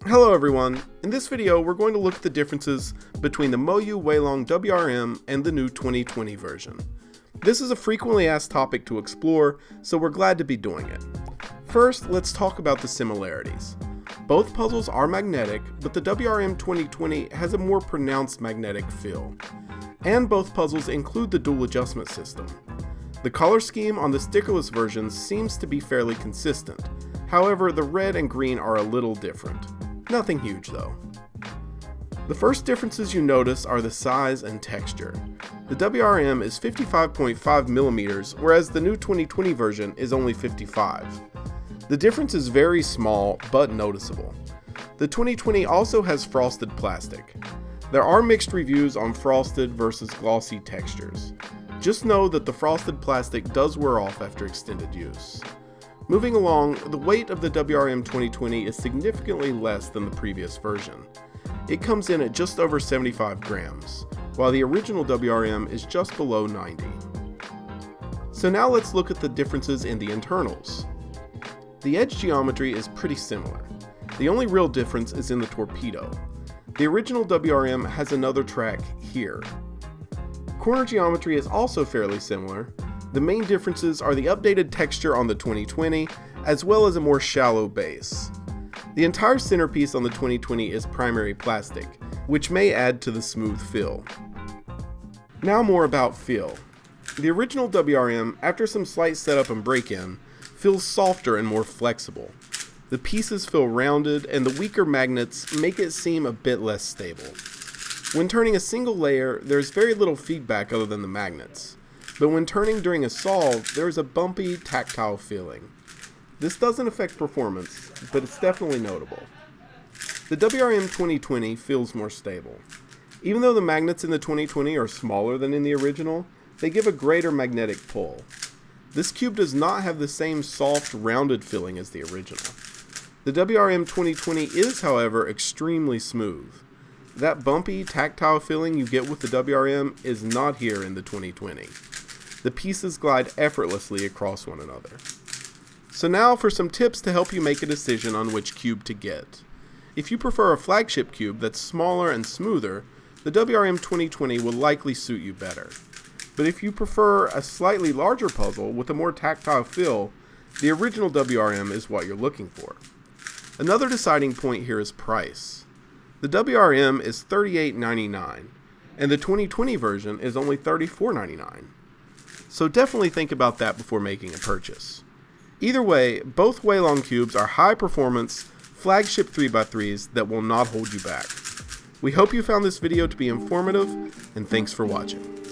Hello everyone, in this video we're going to look at the differences between the MoYu WeiLong WRM and the new 2020 version. This is a frequently asked topic to explore, so we're glad to be doing it. First, let's talk about the similarities. Both puzzles are magnetic, but the WRM 2020 has a more pronounced magnetic feel. And both puzzles include the dual adjustment system. The color scheme on the stickerless version seems to be fairly consistent. However, the red and green are a little different. Nothing huge though. The first differences you notice are the size and texture. The WRM is 55.5 millimeters, whereas the new 2020 version is only 55. The difference is very small, but noticeable. The 2020 also has frosted plastic. There are mixed reviews on frosted versus glossy textures. Just know that the frosted plastic does wear off after extended use. Moving along, the weight of the WRM 2020 is significantly less than the previous version. It comes in at just over 75 grams, while the original WRM is just below 90. So now let's look at the differences in the internals. The edge geometry is pretty similar. The only real difference is in the torpedo. The original WRM has another track here. Corner geometry is also fairly similar. The main differences are the updated texture on the 2020, as well as a more shallow base. The entire centerpiece on the 2020 is primary plastic, which may add to the smooth feel. Now more about feel. The original WRM, after some slight setup and break-in, feels softer and more flexible. The pieces feel rounded, and the weaker magnets make it seem a bit less stable. When turning a single layer, there's very little feedback other than the magnets. But when turning during a solve, there's a bumpy, tactile feeling. This doesn't affect performance, but it's definitely notable. The WRM 2020 feels more stable. Even though the magnets in the 2020 are smaller than in the original, they give a greater magnetic pull. This cube does not have the same soft, rounded feeling as the original. The WRM 2020 is, however, extremely smooth. That bumpy, tactile feeling you get with the WRM is not here in the 2020. The pieces glide effortlessly across one another. So now for some tips to help you make a decision on which cube to get. If you prefer a flagship cube that's smaller and smoother, the WRM 2020 will likely suit you better. But if you prefer a slightly larger puzzle with a more tactile feel, the original WRM is what you're looking for. Another deciding point here is price. The WRM is $38.99, and the 2020 version is only $34.99. So definitely think about that before making a purchase. Either way, both WeiLong cubes are high-performance, flagship 3x3s that will not hold you back. We hope you found this video to be informative, and thanks for watching.